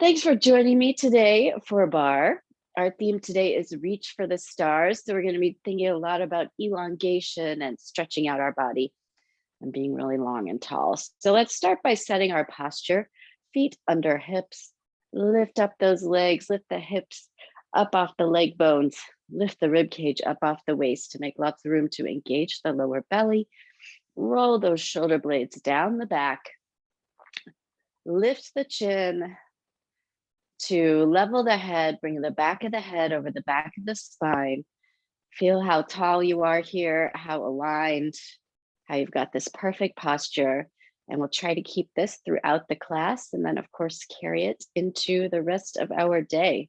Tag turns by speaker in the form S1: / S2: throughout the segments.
S1: Thanks for joining me today for Barre. Our theme today is Reach for the Stars. So we're going to be thinking a lot about elongation and stretching out our body and being really long and tall. So let's start by setting our posture, feet under hips. Lift up those legs, lift the hips up off the leg bones, lift the rib cage up off the waist to make lots of room to engage the lower belly. Roll those shoulder blades down the back. Lift the chin to level the head, bring the back of the head over the back of the spine. Feel how tall you are here, how aligned, how you've got this perfect posture. And we'll try to keep this throughout the class and then, of course, carry it into the rest of our day.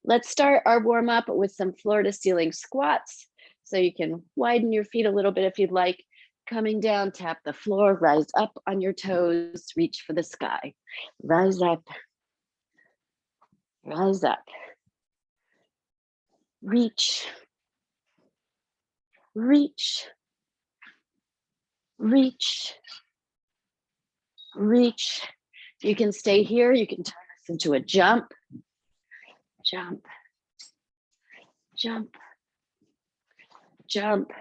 S1: Let's start our warm up with some floor to ceiling squats. So you can widen your feet a little bit if you'd like. Coming down, tap the floor, rise up on your toes, reach for the sky. Rise up. Rise up, reach, reach, reach, reach. You can stay here. You can turn this into a jump, jump, jump, jump.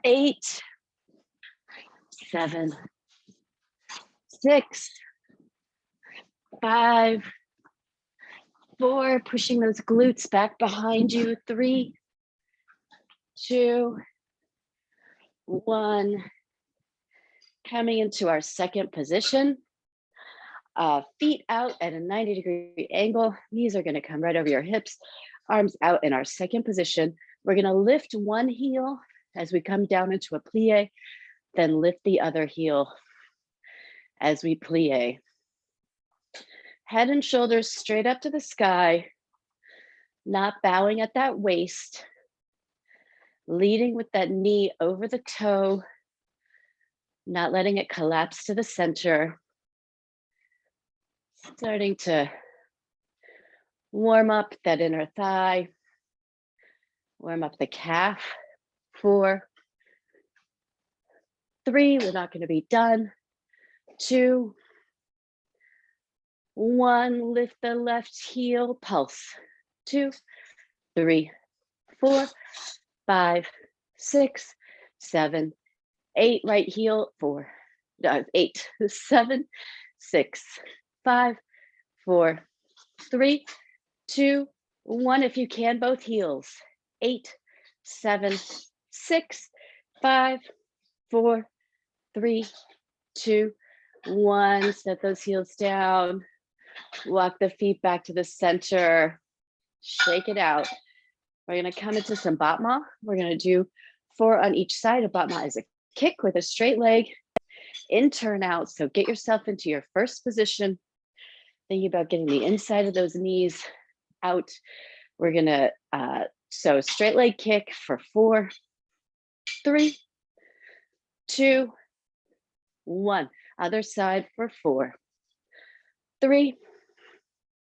S1: 8, 7, 6, 5, 4, pushing those glutes back behind you. 3, 2, 1. Coming into our second position. Feet out at a 90-degree angle. Knees are going to come right over your hips. Arms out in our second position. We're going to lift one heel as we come down into a plie, then lift the other heel as we plie. Head and shoulders straight up to the sky, not bowing at that waist, leading with that knee over the toe, not letting it collapse to the center. Starting to warm up that inner thigh, warm up the calf. 4, 3, we're not going to be done. 2, 1, lift the left heel, pulse. 2, 3, 4, 5, 6, 7, 8, right heel, 8, 7, 6, 5, 4, 3, 2, 1. If you can, both heels. 8, 7, 6, 5, 4, 3, 2, 1. Set those heels down. Walk the feet back to the center. Shake it out. We're going to come into some Batma. We're going to do 4 on each side. A Batma is a kick with a straight leg. In turn out. So get yourself into your first position. Thinking about getting the inside of those knees out. We're going to, so straight leg kick for 4, 3, 2, 1. Other side for 4, 3,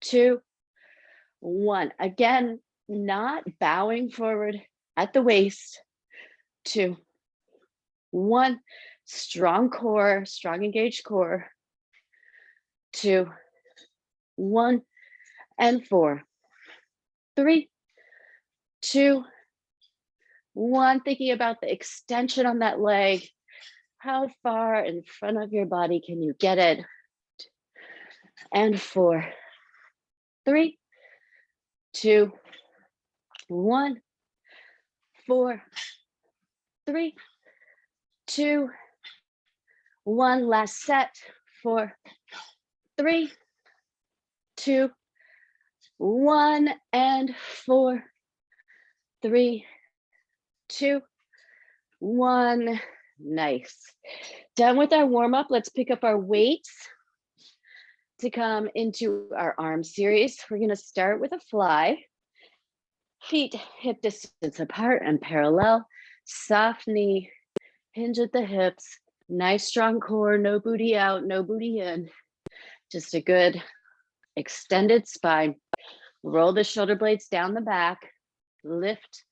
S1: 2, 1. Again, not bowing forward at the waist. 2, 1. Strong core, strong engaged core. 2, 1, and 4, 3, 2, 1. Thinking about the extension on that leg. How far in front of your body can you get it? And 4, 3, 2, 1, 4, 3, 2, 1. Last set. 4, 3, 2, 1, and 4, 3, 2, 1. Nice. Done with our warm up. Let's pick up our weights to come into our arm series. We're going to start with a fly. Feet hip distance apart and parallel. Soft knee, hinge at the hips. Nice strong core, no booty out, no booty in. Just a good extended spine. Roll the shoulder blades down the back. Lift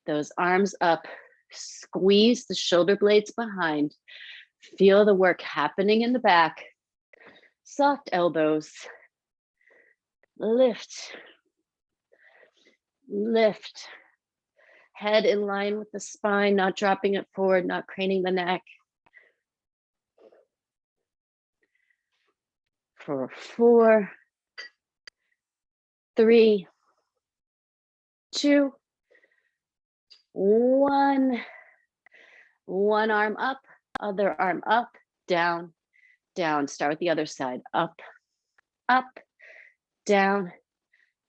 S1: those arms up. Squeeze the shoulder blades behind. Feel the work happening in the back. Soft elbows. lift, lift. Head in line with the spine, not dropping it forward, not craning the neck. For 4, 3, 2, 1. One arm up, other arm up, down, down. Start with the other side. Up, up, down,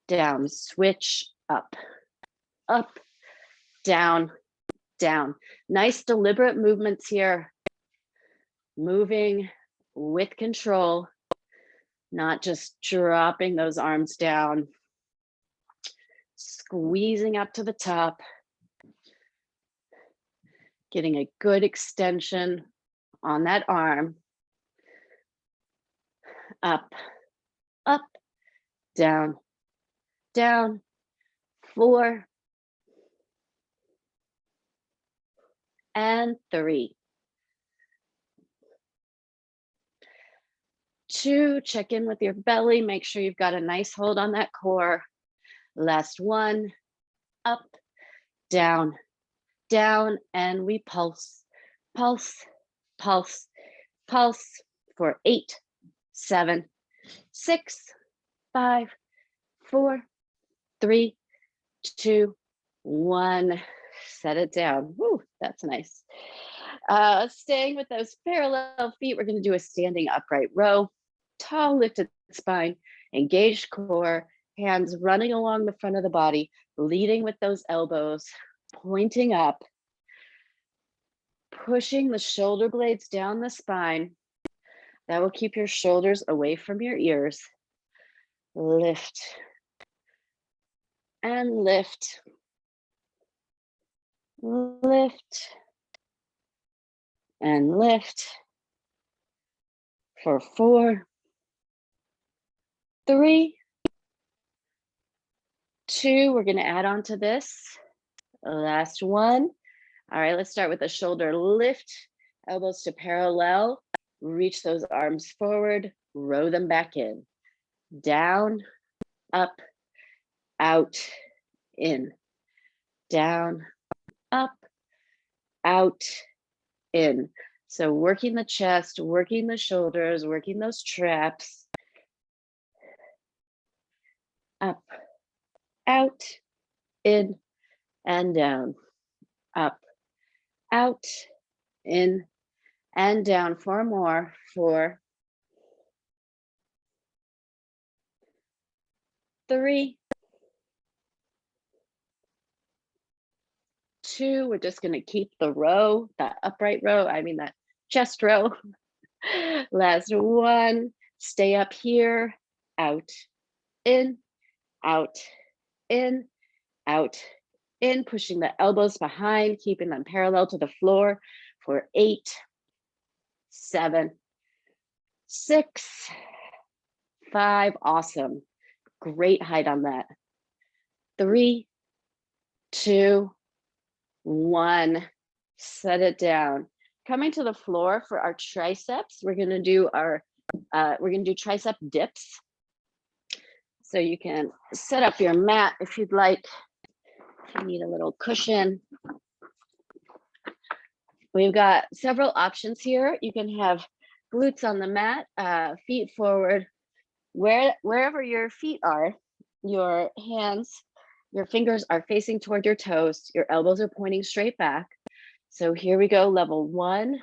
S1: down. Switch up, up, down, down. Nice deliberate movements here. Moving with control, not just dropping those arms down. Squeezing up to the top. Getting a good extension on that arm. Up, up, down, down. 4 and 3. 2, check in with your belly. Make sure you've got a nice hold on that core. Last 1, up, down, down, and we pulse, pulse, pulse, pulse for 8, 7, 6, 5, 4, 3, 2, 1. Set it down. Woo, that's nice. Staying with those parallel feet, we're going to do a standing upright row. Tall lifted spine, engaged core, hands running along the front of the body, leading with those elbows, pointing up, pushing the shoulder blades down the spine. That will keep your shoulders away from your ears. Lift and lift, lift and lift for 4, 3, 2. We're going to add on to this. Last 1. All right, let's start with the shoulder lift, elbows to parallel, reach those arms forward, row them back in, down, up, out, in, down, up, out, in. So working the chest, working the shoulders, working those traps. Up, out, in, and down. Up, out, in, and down. 4 more. 4, 3, 2. We're just going to keep the row, that upright row, that chest row. Last 1. Stay up here. Out, in, out, in, out, in. Pushing the elbows behind, keeping them parallel to the floor for 8, 7, 6, 5. Awesome. Great height on that. 3, 2, 1. Set it down. Coming to the floor for our triceps, we're going to do tricep dips. So you can set up your mat if you'd like. If you need a little cushion. We've got several options here. You can have glutes on the mat, feet forward. Wherever your feet are, your hands, your fingers are facing toward your toes. Your elbows are pointing straight back. So here we go, level 1.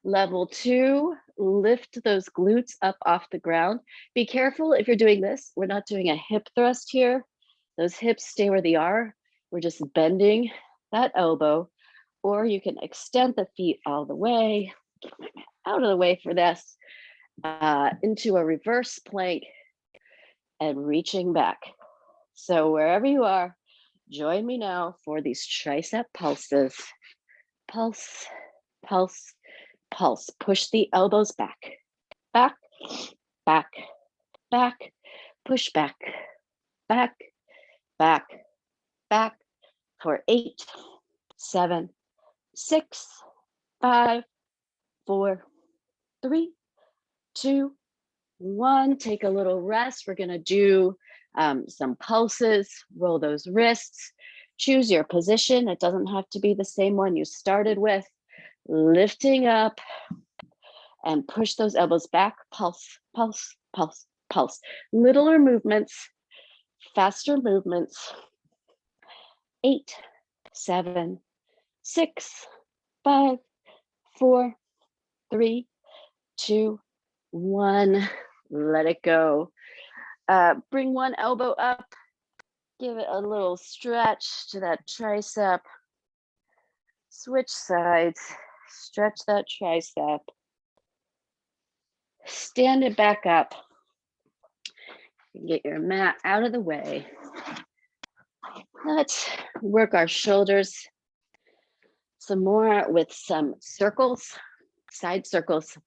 S1: Level 2, lift those glutes up off the ground. Be careful if you're doing this. We're not doing a hip thrust here. Those hips stay where they are. We're just bending that elbow, or you can extend the feet all the way. Get my mat out of the way for this. Into a reverse plank and reaching back. So wherever you are, join me now for these tricep pulses. Pulse, pulse, pulse. Push the elbows back, back, back, back, push back, back, back, back for 8, 7, 6, 5, 4, 3, 2, 1. Take a little rest. We're going to do some pulses, roll those wrists, choose your position. It doesn't have to be the same one you started with. Lifting up and push those elbows back. Pulse, pulse, pulse, pulse. Littler movements, faster movements. 8, 7, 6, 5, 4, 3, 2, 1. Let it go. Bring one elbow up. Give it a little stretch to that tricep. Switch sides. Stretch that tricep. Stand it back up. Get your mat out of the way. Let's work our shoulders some more with some circles, side circles.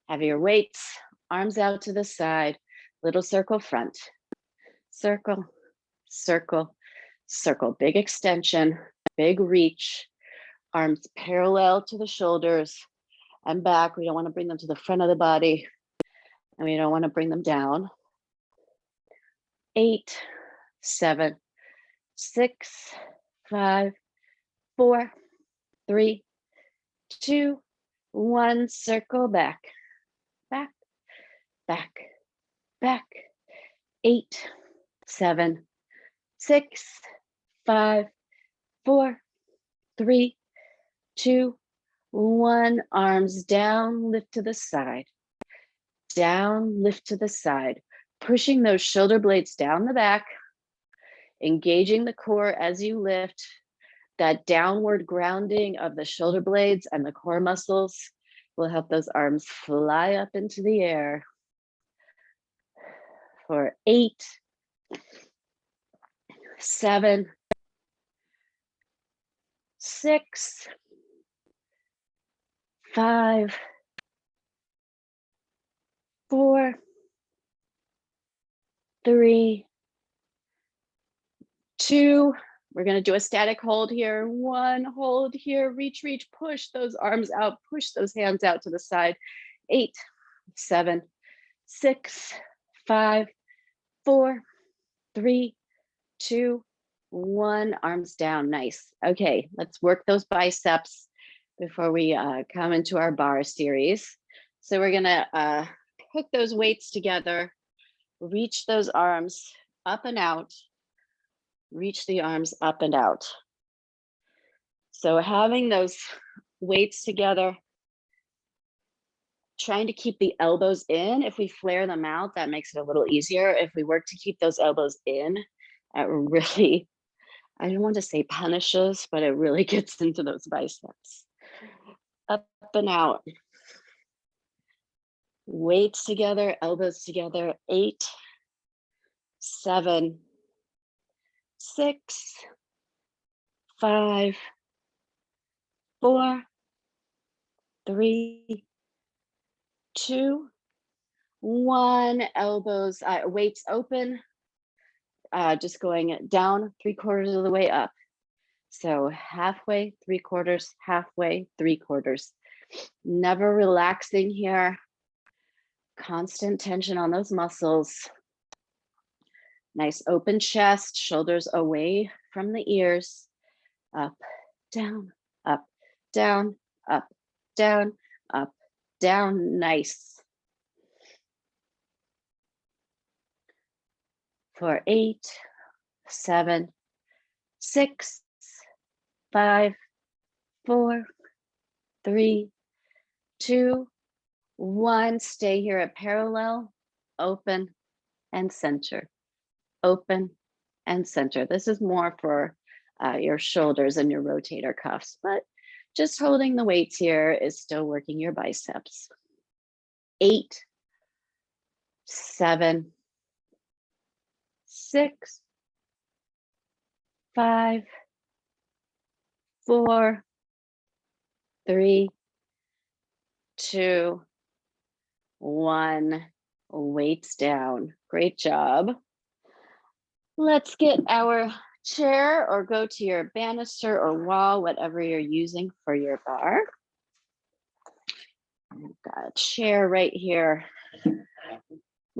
S1: Have your weights, arms out to the side, little circle front. Circle, circle, circle. Big extension, big reach. Arms parallel to the shoulders and back. We don't want to bring them to the front of the body, and we don't want to bring them down. 8, 7, 6, 5, 4, 3, 2, 1. Circle back, back, back, back. 8, 7, 6, 5, 4, 3, 2, 1. Arms down, lift to the side. Down, lift to the side. Pushing those shoulder blades down the back. Engaging the core as you lift. That downward grounding of the shoulder blades and the core muscles will help those arms fly up into the air. For 8, 7, 6, 5, 4, 3, 2. We're going to do a static hold here. 1, hold here, reach, reach, push those arms out, push those hands out to the side. 8, 7, 6, 5, 4, 3, 2, 1. Arms down. Nice. Okay, let's work those biceps before we come into our barre series. So we're going to hook those weights together, reach those arms up and out. Reach the arms up and out. So having those weights together, trying to keep the elbows in. If we flare them out, that makes it a little easier. If we work to keep those elbows in, it really, I don't want to say punishes, but it really gets into those biceps. Up and out. Weights together, elbows together. 8, 7, 6, 5, 4, 3, 2, 1. Elbows, weights open. Just going down 3/4 of the way up. So halfway, 3/4, halfway, 3/4. Never relaxing here. Constant tension on those muscles. Nice open chest, shoulders away from the ears. Up, down, up, down, up, down, up, down. Nice. For 8, 7, 6, 5, 4, 3, 2, 1. Stay here at parallel, open, and center. Open and center. This is more for your shoulders and your rotator cuffs, but just holding the weights here is still working your biceps. 8, 7, 6, 5, 4, 3, 2, 1. Weights down. Great job. Let's get our chair or go to your banister or wall, whatever you're using for your barre. I've got a chair right here.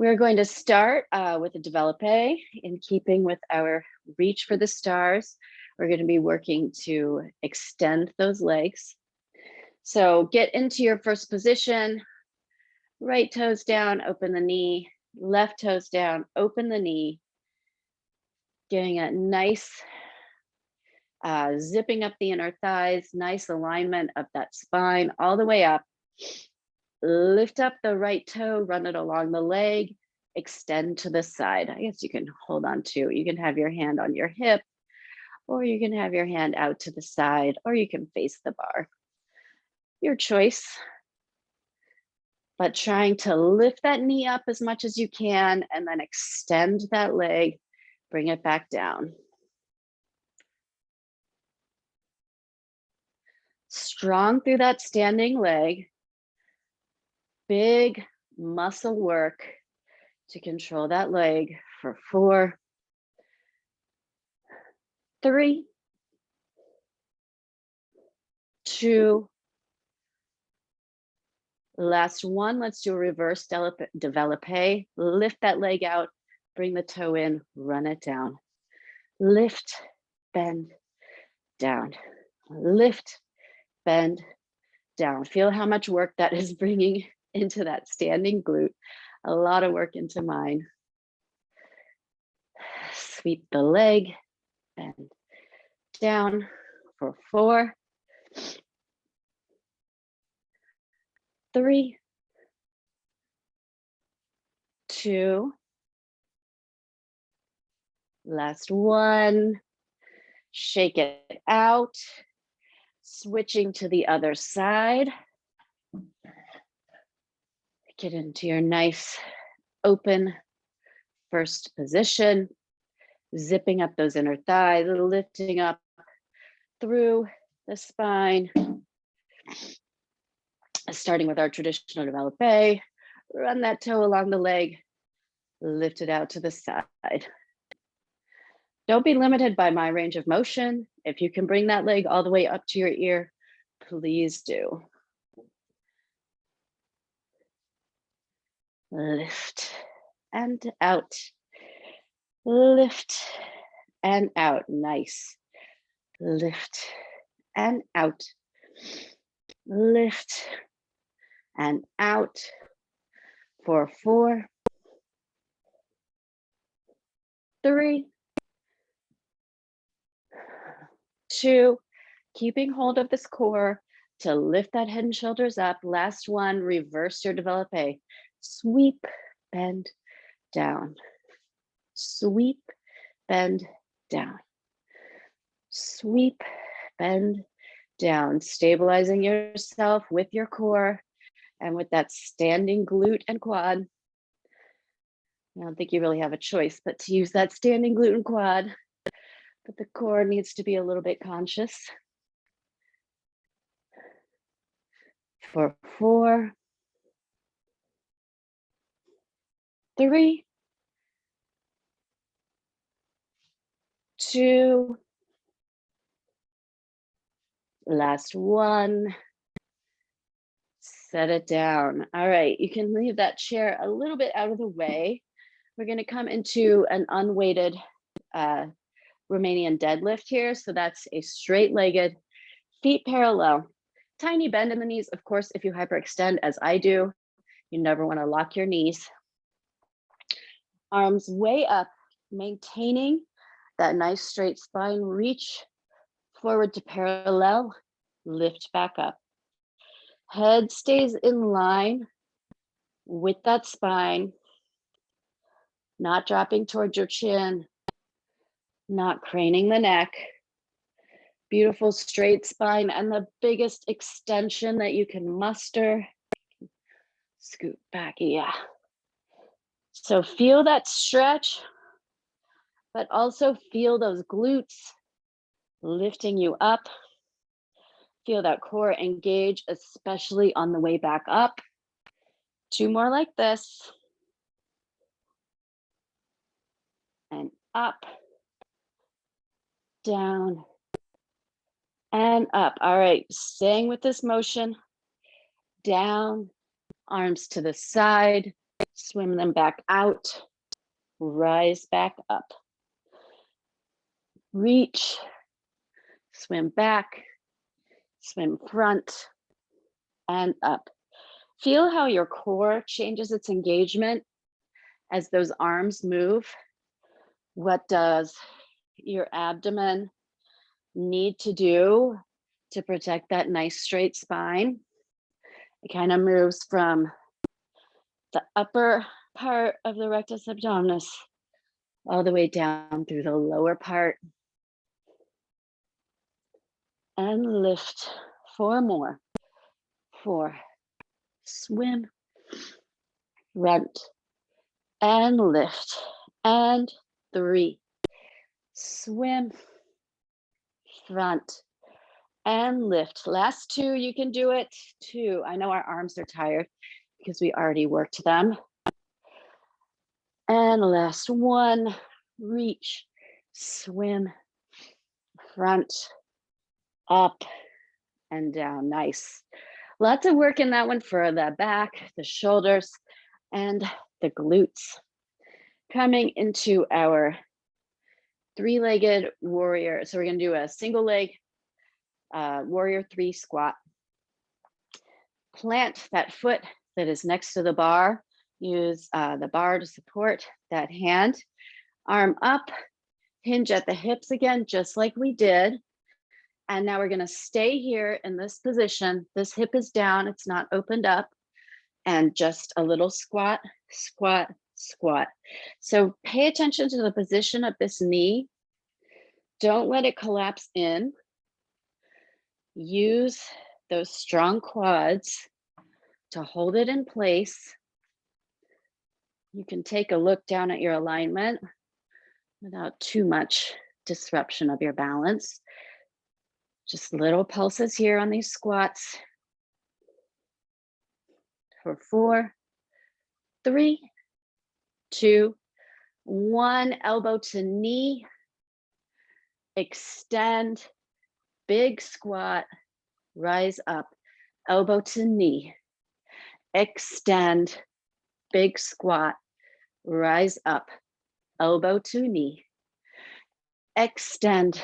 S1: We're going to start with a développé in keeping with our reach for the stars. We're going to be working to extend those legs. So get into your first position, right toes down, open the knee, left toes down, open the knee, getting a nice zipping up the inner thighs, nice alignment of that spine all the way up. Lift up the right toe, run it along the leg, extend to the side. I guess you can hold on to, you can have your hand on your hip, or you can have your hand out to the side, or you can face the bar. Your choice. But trying to lift that knee up as much as you can and then extend that leg, bring it back down. Strong through that standing leg. Big muscle work to control that leg for 4, 3, 2. Last one, let's do a reverse développé. Lift that leg out, bring the toe in, run it down. Lift, bend, down. Lift, bend, down. Feel how much work that is bringing into that standing glute. A lot of work into mine. Sweep the leg, bend down for 4, 3, 2. Last one. Shake it out. Switching to the other side. Get into your nice open first position. Zipping up those inner thighs, lifting up through the spine. Starting with our traditional développé, run that toe along the leg, lift it out to the side. Don't be limited by my range of motion. If you can bring that leg all the way up to your ear, please do. Lift and out. Lift and out. Nice. Lift and out. Lift and out for 4, 3, 2. Keeping hold of this core to lift that head and shoulders up. Last one, reverse your développé. Sweep, bend, down. Sweep, bend, down. Sweep, bend, down. Stabilizing yourself with your core and with that standing glute and quad. I don't think you really have a choice but to use that standing glute and quad, but the core needs to be a little bit conscious. For 4, 3, 2. Last one. Set it down. All right, you can leave that chair a little bit out of the way. We're going to come into an unweighted Romanian deadlift here. So that's a straight-legged, feet parallel. Tiny bend in the knees. Of course, if you hyperextend as I do, you never want to lock your knees. Arms way up, maintaining that nice straight spine. Reach forward to parallel, lift back up. Head stays in line with that spine, not dropping towards your chin, not craning the neck. Beautiful straight spine and the biggest extension that you can muster. Scoot back, yeah. So feel that stretch, but also feel those glutes lifting you up. Feel that core engage, especially on the way back up. 2 more like this. And up, down, and up. All right, staying with this motion. Down, arms to the side, swim them back out, rise back up. Reach, swim back, swim front, and up. Feel how your core changes its engagement as those arms move. What does your abdomen need to do to protect that nice straight spine? It kind of moves from the upper part of the rectus abdominis all the way down through the lower part. And lift. 4 more. 4. Swim. Front. And lift. And 3. Swim. Front. And lift. Last 2, you can do it. 2. I know our arms are tired because we already worked them. And last 1. Reach. Swim. Front. Up and down. Nice. Lots of work in that one for the back, the shoulders, and the glutes. Coming into our 3-legged warrior. So we're going to do a single leg warrior 3 squat. Plant that foot that is next to the bar. Use the bar to support that hand. Arm up, hinge at the hips again, just like we did. And now we're going to stay here in this position. This hip is down, it's not opened up. And just a little squat, squat, squat. So pay attention to the position of this knee. Don't let it collapse in. Use those strong quads to hold it in place. You can take a look down at your alignment without too much disruption of your balance. Just little pulses here on these squats. For 4, 3, 2, 1. Elbow to knee. Extend. Big squat. Rise up. Elbow to knee. Extend. Big squat. Rise up. Elbow to knee. Extend.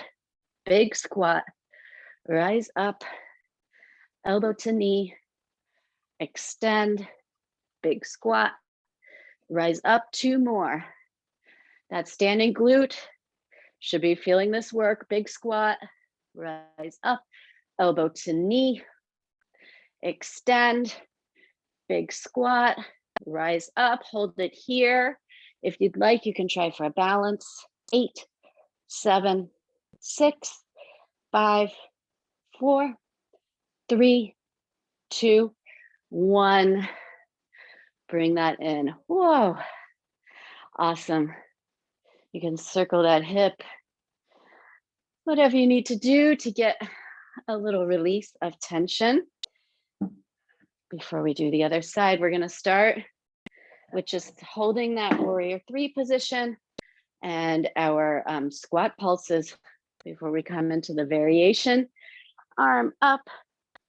S1: Big squat. Rise up, elbow to knee, extend, big squat, rise up. 2 more. That standing glute should be feeling this work. Big squat, rise up, elbow to knee, extend, big squat, rise up, hold it here. If you'd like, you can try for a balance. 8, 7, 6, 5, 4, 3, 2, 1. Bring that in. Whoa. Awesome. You can circle that hip. Whatever you need to do to get a little release of tension. Before we do the other side, we're going to start with just holding that warrior 3 position and our squat pulses before we come into the variation. Arm up,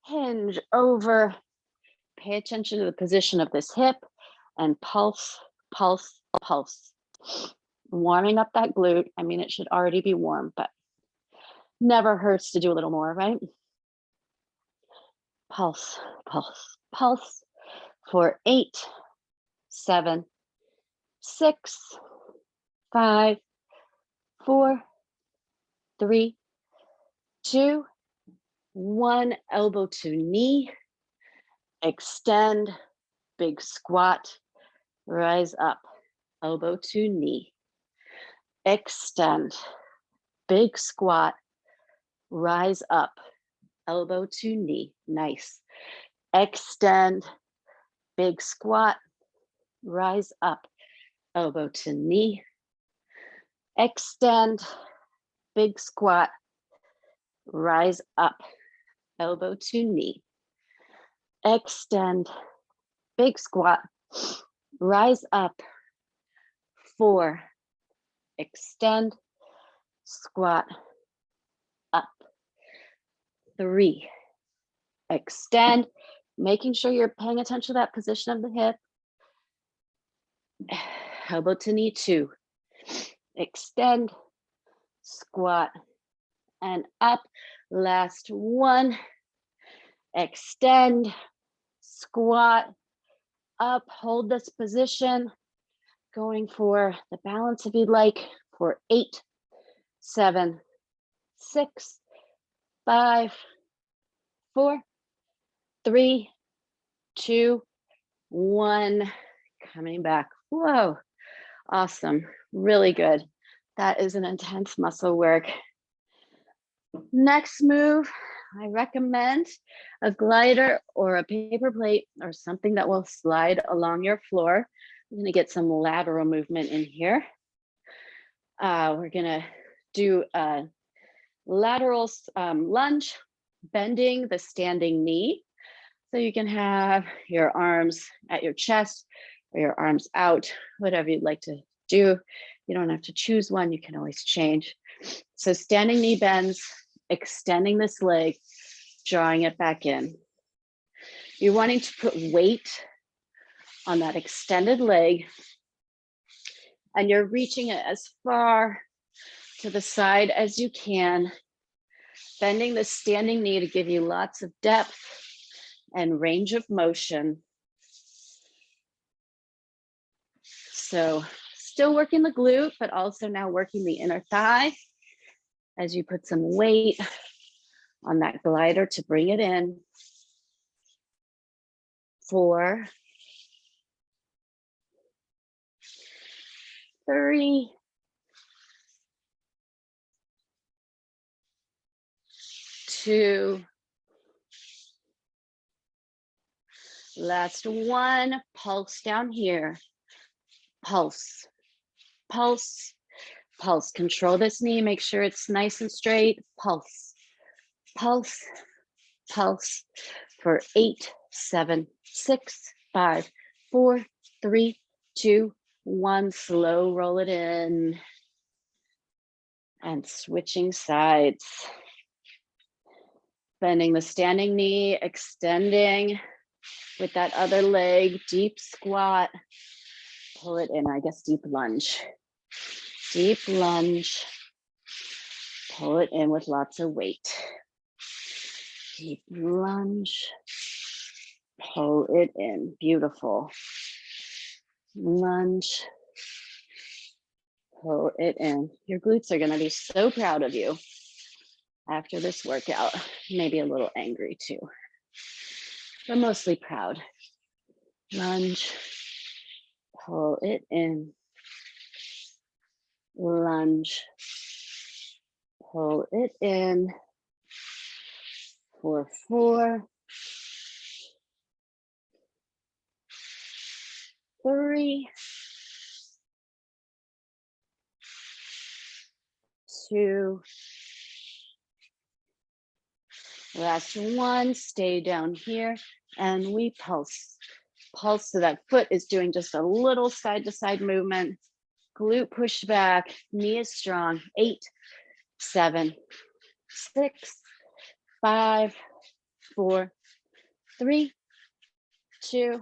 S1: hinge over, pay attention to the position of this hip, and pulse, pulse, pulse. Warming up that glute. I mean, it should already be warm, but never hurts to do a little more, right? Pulse, pulse, pulse. For 8, 7, 6, 5, 4, 3, 2, 1. Elbow to knee, extend, big squat, rise up, elbow to knee, extend, big squat, rise up, elbow to knee. Nice. Extend, big squat, rise up, elbow to knee, extend, big squat, rise up, elbow to knee, extend, big squat, rise up. 4, extend, squat, up. 3, extend, making sure you're paying attention to that position of the hip. Elbow to knee, 2. Extend, squat, and up. Last 1. Extend, squat, up. Hold this position. Going for the balance if you'd like, for 8, 7, 6, 5, 4, 3, 2, 1. Coming back. Whoa, awesome. Really good. That is an intense muscle work. Next move, I recommend a glider or a paper plate or something that will slide along your floor. I'm gonna get some lateral movement in here. We're gonna do a lateral lunge, bending the standing knee. So you can have your arms at your chest or your arms out, whatever you'd like to do. You don't have to choose one, you can always change. So standing knee bends, extending this leg, drawing it back in. You're wanting to put weight on that extended leg, and you're reaching it as far to the side as you can, bending the standing knee to give you lots of depth and range of motion. So still working the glute, but also now working the inner thigh as you put some weight on that glider to bring it in. 4, 3, 2, last 1. Pulse down here. Pulse, pulse, pulse. Control this knee, make sure it's nice and straight. Pulse, pulse, pulse for 8, 7, 6, 5, 4, 3, 2, 1. Slow roll it in. And switching sides. Bending the standing knee, extending with that other leg, deep squat. Pull it in, I guess deep lunge. Deep lunge. Pull it in with lots of weight. Deep lunge. Pull it in. Beautiful. Lunge. Pull it in. Your glutes are going to be so proud of you after this workout. Maybe a little angry too, but mostly proud. Lunge. Pull it in. Lunge. Pull it in. For 4, 3, 2, last 1. Stay down here and we pulse. Pulse so that foot is doing just a little side to side movement. Glute push back, knee is strong. 8, 7, 6, 5, 4, 3, 2,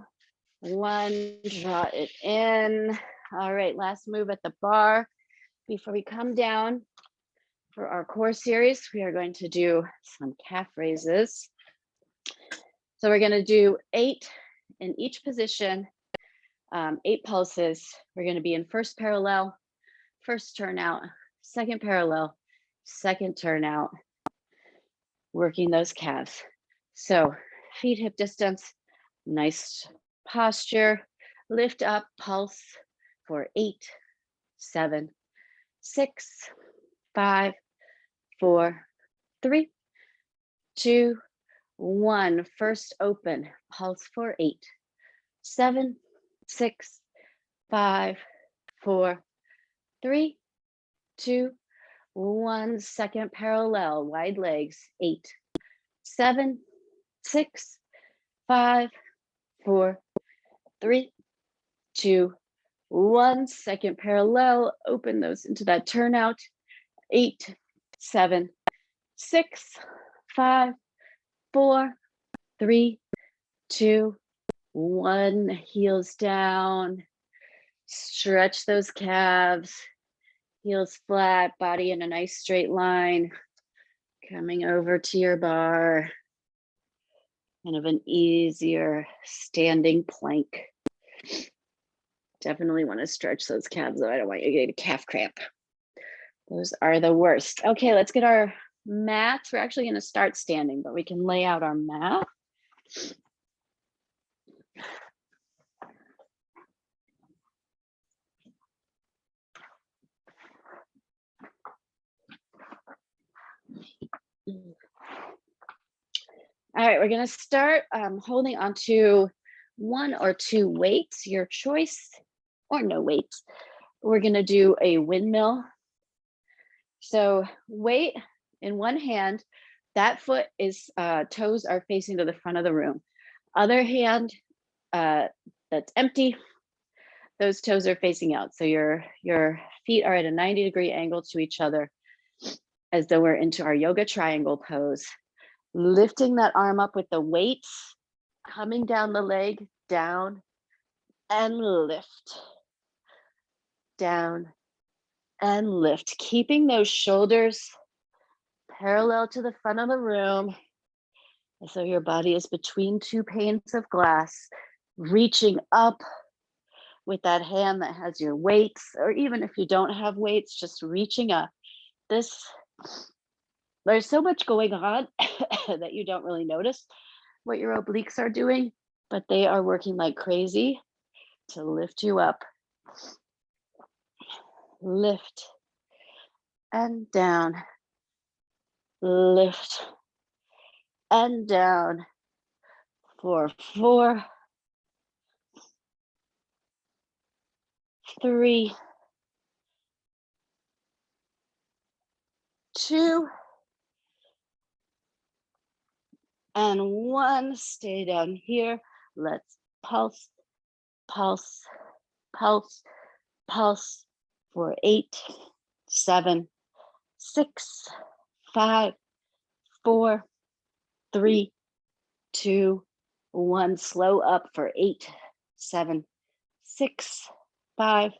S1: 1. Draw it in. All right, last move at the bar. Before we come down for our core series, we are going to do some calf raises. So we're going to do 8 in each position, 8 pulses. We're going to be in first parallel, first turnout, second parallel, second turnout, working those calves. So feet hip distance, nice posture, lift up, pulse for 8, 7, 6, 5, 4, 3, 2, 1. First open, pulse for 8, 7, 6, 5, 4, 3, 2, 1. Second parallel, wide legs, 8, 7, 6, 5, 4, 3, 2, 1. Second parallel, open those into that turnout, 8, 7, 6, 5, 4, 3, 2, 1. Heels down. Stretch those calves, heels flat, body in a nice straight line, coming over to your bar. Kind of an easier standing plank. Definitely want to stretch those calves, though. I don't want you to get a calf cramp. Those are the worst. Okay, let's get our mats. We're actually going to start standing, but we can lay out our mat. All right, we're going to start holding onto one or two weights, your choice, or no weights. We're going to do a windmill. So weight in one hand, that foot is, toes are facing to the front of the room. Other hand, that's empty, those toes are facing out. So your feet are at a 90-degree angle to each other as though we're into our yoga triangle pose. Lifting that arm up with the weights, coming down the leg, down and lift, down and lift, keeping those shoulders parallel to the front of the room. And so your body is between two panes of glass, reaching up with that hand that has your weights, or even if you don't have weights, just reaching up. There's so much going on that you don't really notice what your obliques are doing, but they are working like crazy to lift you up. Lift and down, lift and down for 4, 3, 2, and 1. Stay down here. Let's pulse, pulse, pulse, pulse for 8, 7, 6, 5, 4, 3, 2, 1. Slow up for 8, 7, 6, 5,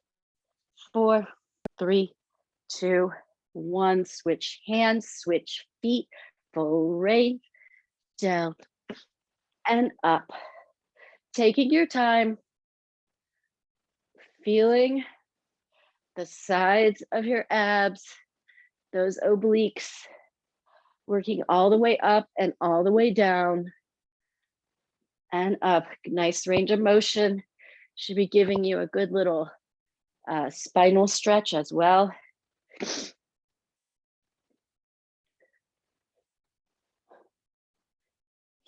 S1: 4, 3, 2, 1. Switch hands, switch feet, full range, down and up. Taking your time, feeling the sides of your abs, those obliques, working all the way up and all the way down and up. Nice range of motion. Should be giving you a good little spinal stretch as well.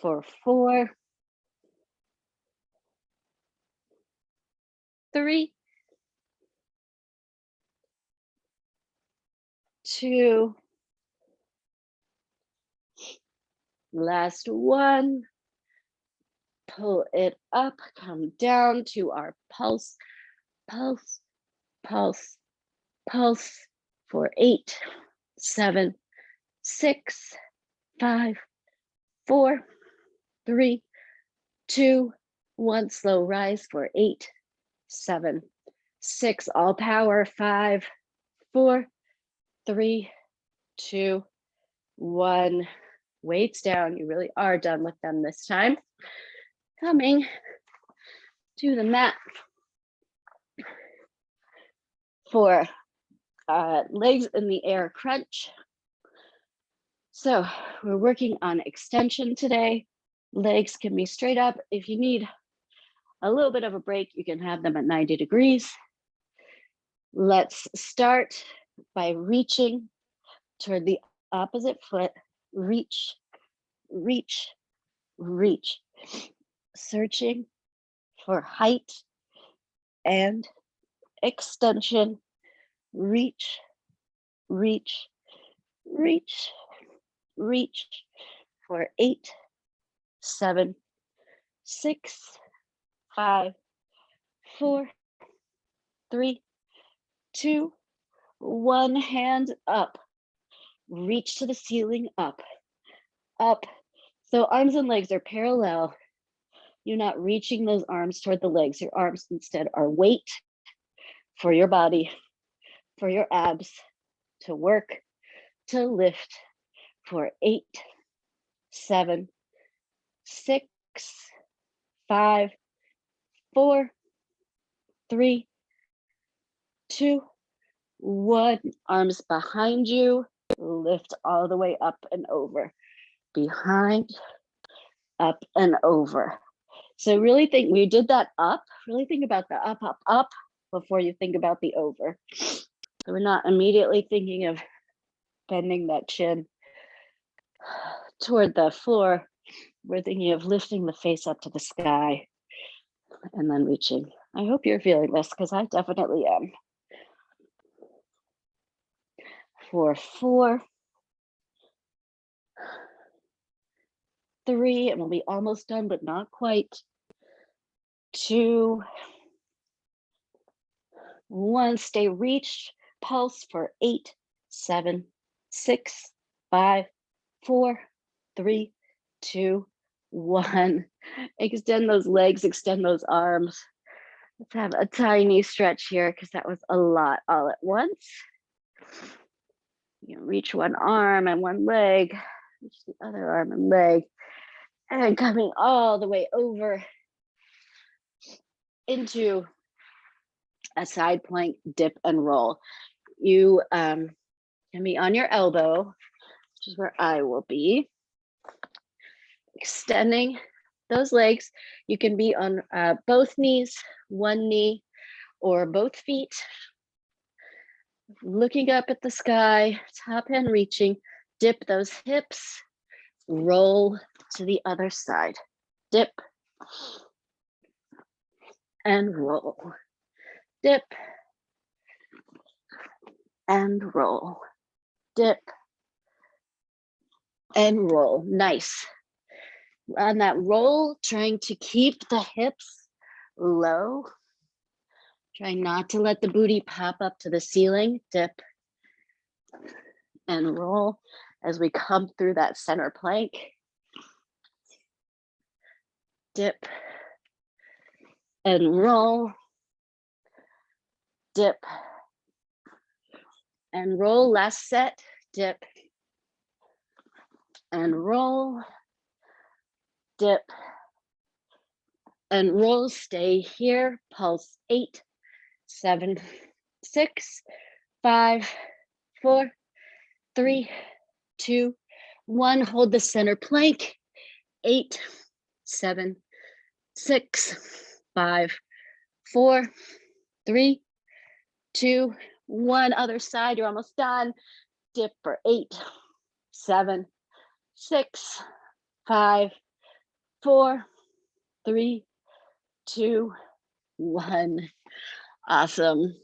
S1: For 4, 3, 2, last 1. Pull it up, come down to our pulse, pulse, pulse, pulse for 8, 7, 6, 5, 4, 3, 2, 1. Slow rise for 8, 7, 6. All power. 5, 4, 3, 2, 1. Weights down. You really are done with them this time. Coming to the mat for legs in the air crunch. So we're working on extension today. Legs can be straight up. If you need a little bit of a break, you can have them at 90 degrees. Let's start by reaching toward the opposite foot. Reach, reach, reach. Searching for height and extension. Reach, reach, reach, reach for 8, 7, 6, 5, 4, 3, 2, 1. Hand up. Reach to the ceiling, up, up. So arms and legs are parallel. You're not reaching those arms toward the legs. Your arms instead are weight for your body, for your abs to work, to lift for 8, 7, 6, 5, 4, 3, 2, 1. Arms behind you, lift all the way up and over. Behind, up and over. So really think, we did that up, really think about the up, up, up before you think about the over. So we're not immediately thinking of bending that chin toward the floor. We're thinking of lifting the face up to the sky and then reaching. I hope you're feeling this because I definitely am. For 4, 3, and we'll be almost done, but not quite. 2, 1. Stay reached. Pulse for 8, 7, 6, 5, 4, 3, 2, 1. Extend those legs, extend those arms. Let's have a tiny stretch here because that was a lot all at once. You know, reach one arm and one leg, reach the other arm and leg, and then coming all the way over into a side plank, dip and roll. You can be on your elbow, which is where I will be. Extending those legs. You can be on both knees, one knee, or both feet. Looking up at the sky, top hand reaching, dip those hips, roll to the other side. Dip and roll. Dip and roll. Dip and roll. Nice. On that roll, trying to keep the hips low. Trying not to let the booty pop up to the ceiling. Dip and roll as we come through that center plank. Dip and roll. Dip and roll. Last set. Dip and roll. Dip and roll. Stay here. Pulse 8, 7, 6, 5, 4, 3, 2, 1. Hold the center plank. 8, 7, 6, 5, 4, 3, 2, 1. Other side. You're almost done. Dip for 8, 7, 6, 5, 4, 3, 2, 1. Awesome.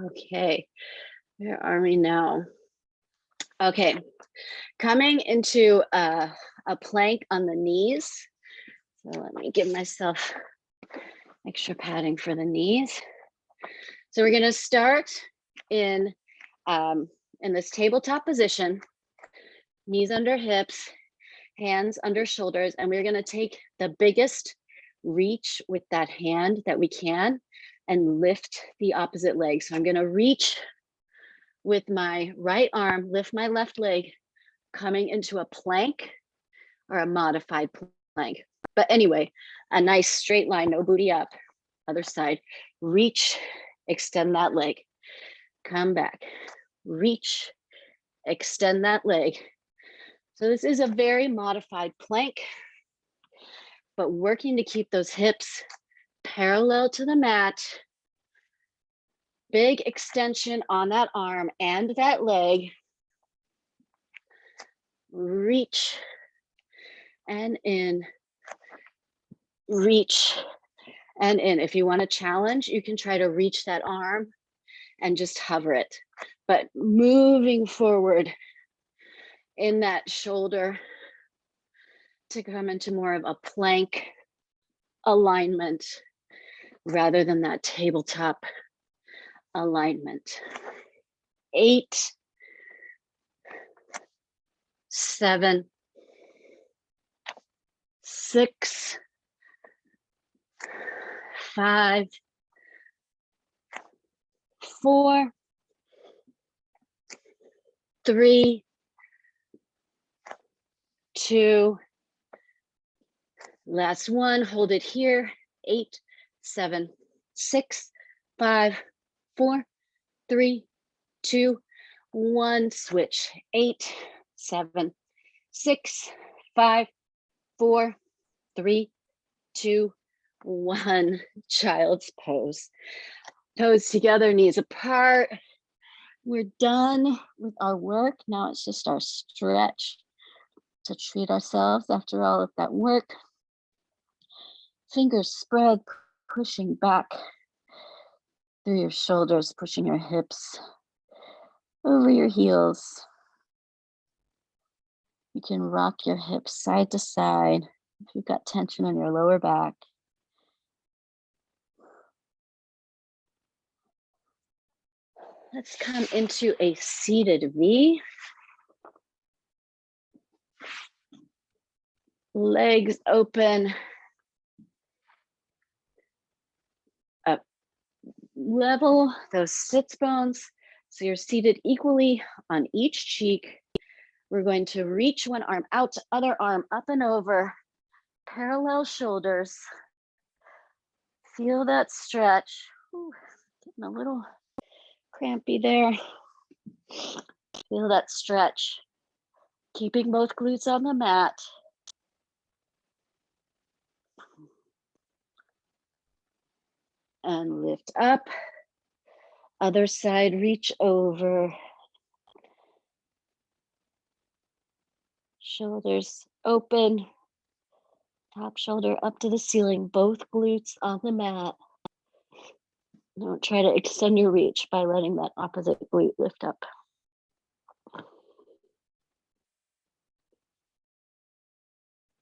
S1: Okay, where are we now? Okay, coming into a plank on the knees. So let me give myself extra padding for the knees. So we're gonna start in this tabletop position, knees under hips, hands under shoulders, and we're gonna take the biggest reach with that hand that we can and lift the opposite leg. So I'm gonna reach with my right arm, lift my left leg, coming into a plank or a modified plank. But anyway, a nice straight line, no booty up. Other side, reach, extend that leg, come back, reach, extend that leg. So this is a very modified plank, but working to keep those hips parallel to the mat. Big extension on that arm and that leg. Reach and in, reach and in. If you want to challenge, you can try to reach that arm and just hover it, but moving forward in that shoulder to come into more of a plank alignment rather than that tabletop alignment. 8, 7, 6, 5, 4, 3, 2, last one, hold it here, 8, 7, 6, 5, 4, 3, 2, 1, switch, 8, 7, 6, 5, 4, 3, 2, 1, child's pose. Toes together, knees apart. We're done with our work. Now it's just our stretch to treat ourselves after all of that work. Fingers spread, pushing back through your shoulders, pushing your hips over your heels. You can rock your hips side to side if you've got tension on your lower back. Let's come into a seated V. Legs open. Up level those sits bones. So you're seated equally on each cheek. We're going to reach one arm out, other arm up and over. Parallel shoulders. Feel that stretch. Ooh, getting a little crampy there. Feel that stretch. Keeping both glutes on the mat. And lift up. Other side, reach over. Shoulders open. Top shoulder up to the ceiling, both glutes on the mat. Don't try to extend your reach by letting that opposite glute lift up.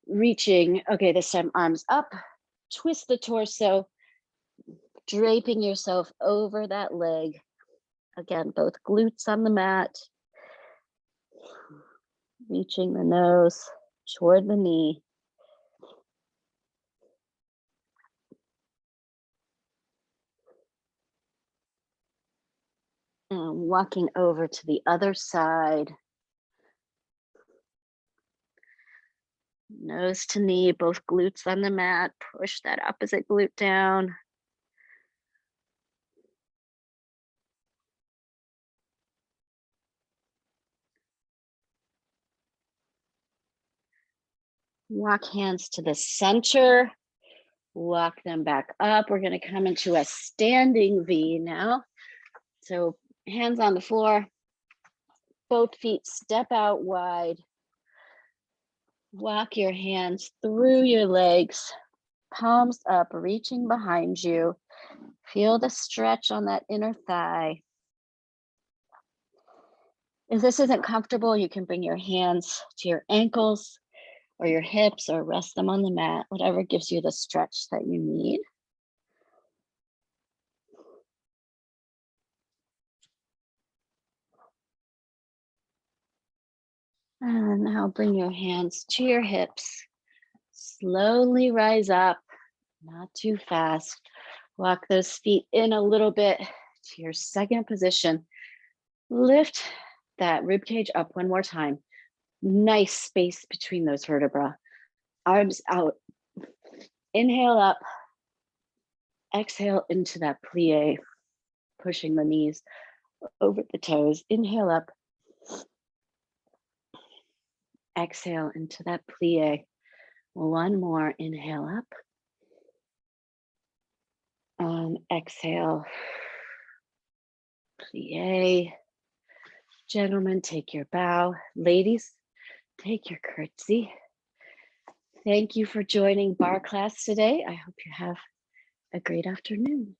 S1: Reaching, okay, this time arms up, twist the torso, draping yourself over that leg. Again, both glutes on the mat. Reaching the nose toward the knee. And walking over to the other side. Nose to knee, both glutes on the mat. Push that opposite glute down. Walk hands to the center. Walk them back up. We're going to come into a standing V now. So hands on the floor. Both feet step out wide. Walk your hands through your legs. Palms up, reaching behind you. Feel the stretch on that inner thigh. If this isn't comfortable, you can bring your hands to your ankles or your hips or rest them on the mat, whatever gives you the stretch that you need. And now bring your hands to your hips. Slowly rise up, not too fast. Walk those feet in a little bit to your second position. Lift that ribcage up one more time. Nice space between those vertebrae. Arms out. Inhale up. Exhale into that plie, pushing the knees over the toes. Inhale up. Exhale into that plie. One more. Inhale up. And exhale. Plie. Gentlemen, take your bow. Ladies, take your curtsy. Thank you for joining barre class today. I hope you have a great afternoon.